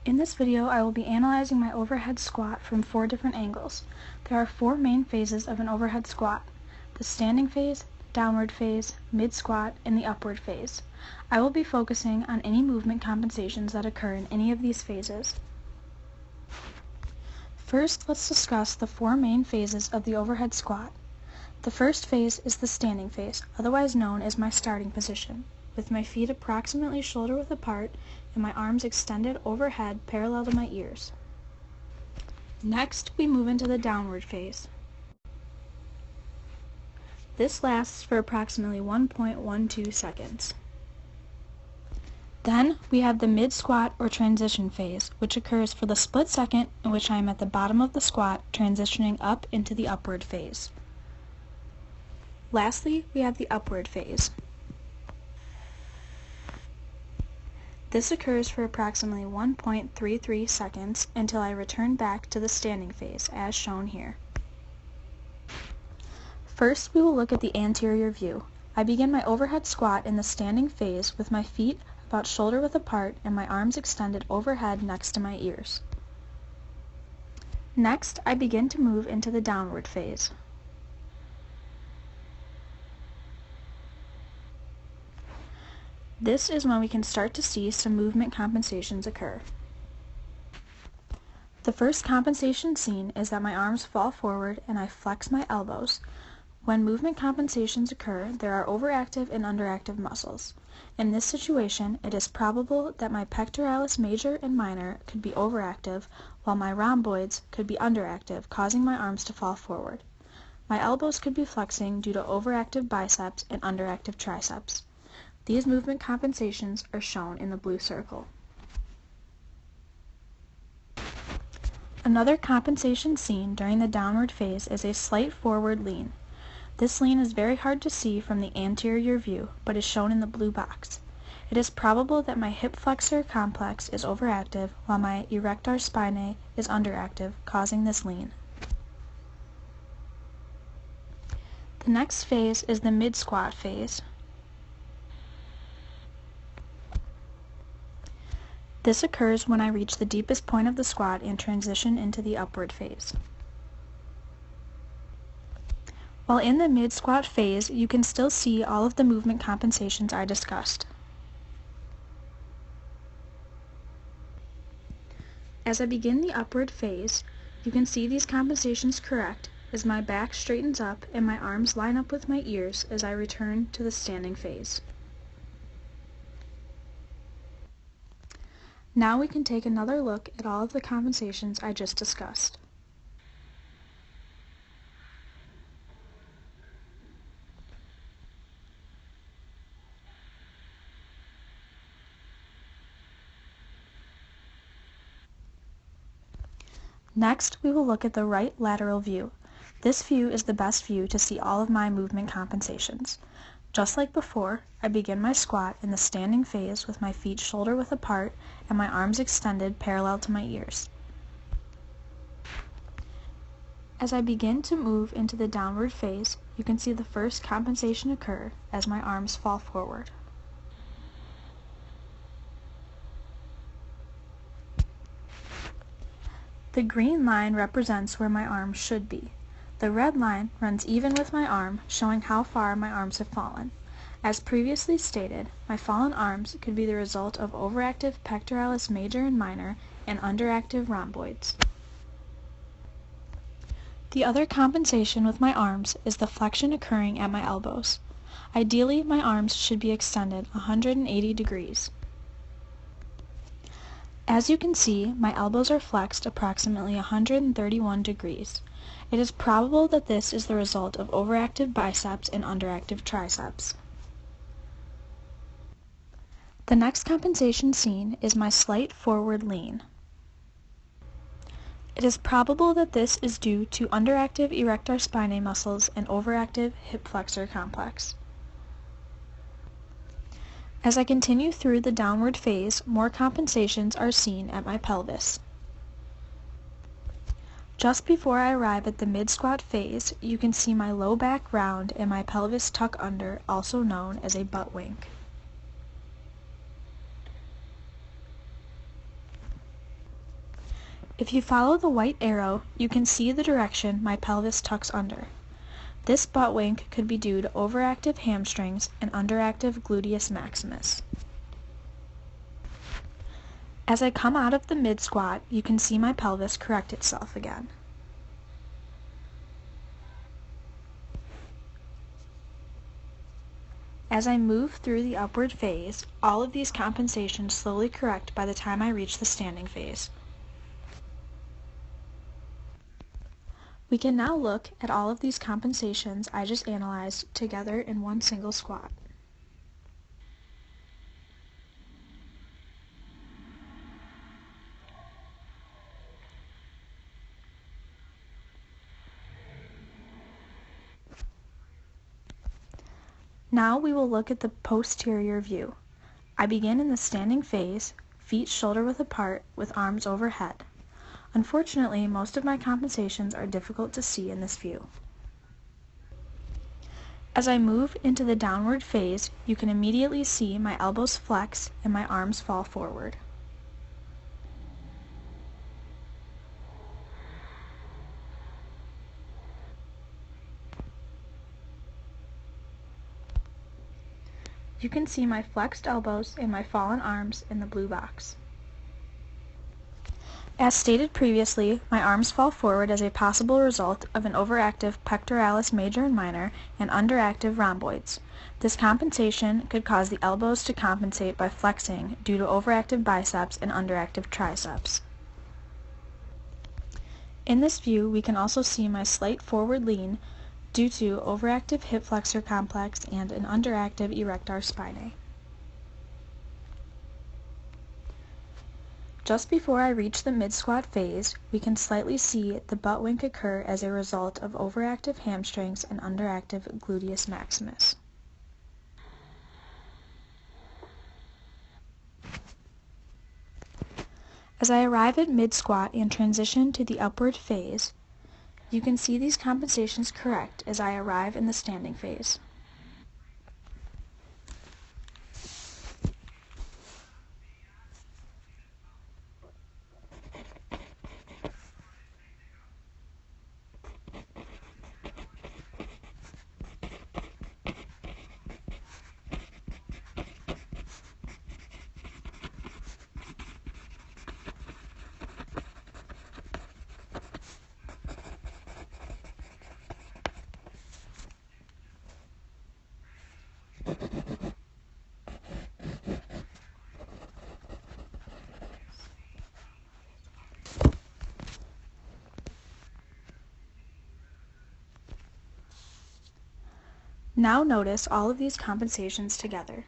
In this video, I will be analyzing my overhead squat from 4 different angles. There are 4 main phases of an overhead squat: the standing phase, downward phase, mid-squat, and the upward phase. I will be focusing on any movement compensations that occur in any of these phases. First, let's discuss the 4 main phases of the overhead squat. The first phase is the standing phase, otherwise known as my starting position, with my feet approximately shoulder-width apart and my arms extended overhead parallel to my ears. Next, we move into the downward phase. This lasts for approximately 1.12 seconds. Then, we have the mid-squat or transition phase, which occurs for the split second in which I am at the bottom of the squat, transitioning up into the upward phase. Lastly, we have the upward phase. This occurs for approximately 1.33 seconds until I return back to the standing phase, as shown here. First, we will look at the anterior view. I begin my overhead squat in the standing phase with my feet about shoulder-width apart and my arms extended overhead next to my ears. Next, I begin to move into the downward phase. This is when we can start to see some movement compensations occur. The first compensation seen is that my arms fall forward and I flex my elbows. When movement compensations occur, there are overactive and underactive muscles. In this situation, it is probable that my pectoralis major and minor could be overactive, while my rhomboids could be underactive, causing my arms to fall forward. My elbows could be flexing due to overactive biceps and underactive triceps. These movement compensations are shown in the blue circle. Another compensation seen during the downward phase is a slight forward lean. This lean is very hard to see from the anterior view, but is shown in the blue box. It is probable that my hip flexor complex is overactive, while my erector spinae is underactive, causing this lean. The next phase is the mid-squat phase. This occurs when I reach the deepest point of the squat and transition into the upward phase. While in the mid-squat phase, you can still see all of the movement compensations I discussed. As I begin the upward phase, you can see these compensations correct as my back straightens up and my arms line up with my ears as I return to the standing phase. Now we can take another look at all of the compensations I just discussed. Next, we will look at the right lateral view. This view is the best view to see all of my movement compensations. Just like before, I begin my squat in the standing phase with my feet shoulder-width apart and my arms extended parallel to my ears. As I begin to move into the downward phase, you can see the first compensation occur as my arms fall forward. The green line represents where my arms should be. The red line runs even with my arm, showing how far my arms have fallen. As previously stated, my fallen arms could be the result of overactive pectoralis major and minor and underactive rhomboids. The other compensation with my arms is the flexion occurring at my elbows. Ideally, my arms should be extended 180 degrees. As you can see, my elbows are flexed approximately 131 degrees. It is probable that this is the result of overactive biceps and underactive triceps. The next compensation seen is my slight forward lean. It is probable that this is due to underactive erector spinae muscles and overactive hip flexor complex. As I continue through the downward phase, more compensations are seen at my pelvis. Just before I arrive at the mid-squat phase, you can see my low back round and my pelvis tuck under, also known as a butt wink. If you follow the white arrow, you can see the direction my pelvis tucks under. This butt wink could be due to overactive hamstrings and underactive gluteus maximus. As I come out of the mid-squat, you can see my pelvis correct itself again. As I move through the upward phase, all of these compensations slowly correct by the time I reach the standing phase. We can now look at all of these compensations I just analyzed together in one single squat. Now we will look at the posterior view. I begin in the standing phase, feet shoulder-width apart with arms overhead. Unfortunately, most of my compensations are difficult to see in this view. As I move into the downward phase, you can immediately see my elbows flex and my arms fall forward. You can see my flexed elbows and my fallen arms in the blue box. As stated previously, my arms fall forward as a possible result of an overactive pectoralis major and minor and underactive rhomboids. This compensation could cause the elbows to compensate by flexing due to overactive biceps and underactive triceps. In this view, we can also see my slight forward lean due to overactive hip flexor complex and an underactive erector spinae. Just before I reach the mid-squat phase, we can slightly see the butt wink occur as a result of overactive hamstrings and underactive gluteus maximus. As I arrive at mid-squat and transition to the upward phase, you can see these compensations correct as I arrive in the standing phase. Now notice all of these compensations together.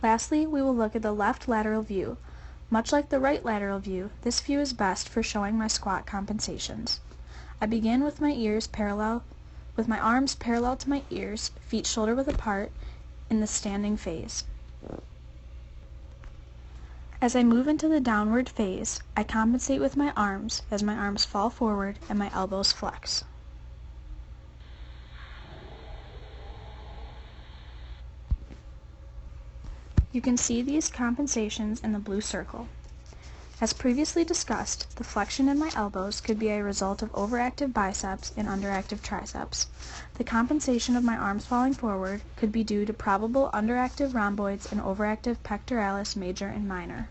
Lastly, we will look at the left lateral view. Much like the right lateral view, this view is best for showing my squat compensations. I begin with my arms parallel to my ears, feet shoulder-width apart, in the standing phase. As I move into the downward phase, I compensate with my arms as my arms fall forward and my elbows flex. You can see these compensations in the blue circle. As previously discussed, the flexion in my elbows could be a result of overactive biceps and underactive triceps. The compensation of my arms falling forward could be due to probable underactive rhomboids and overactive pectoralis major and minor.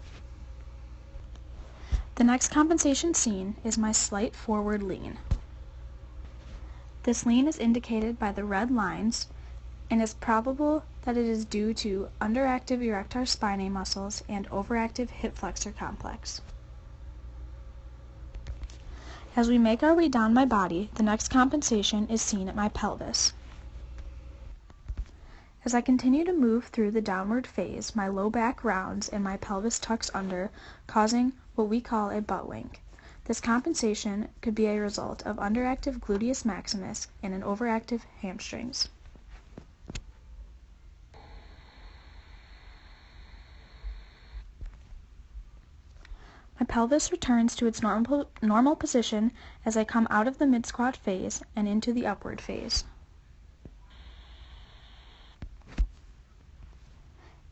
The next compensation seen is my slight forward lean. This lean is indicated by the red lines and is probable that it is due to underactive erector spinae muscles and overactive hip flexor complex. As we make our way down my body, the next compensation is seen at my pelvis. As I continue to move through the downward phase, my low back rounds and my pelvis tucks under, causing what we call a butt wink. This compensation could be a result of underactive gluteus maximus and an overactive hamstrings. My pelvis returns to its normal position as I come out of the mid-squat phase and into the upward phase.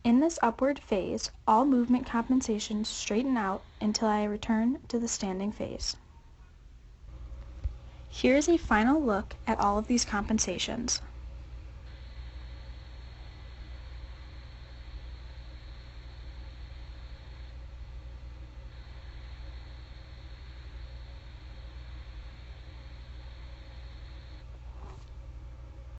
In this upward phase, all movement compensations straighten out until I return to the standing phase. Here is a final look at all of these compensations.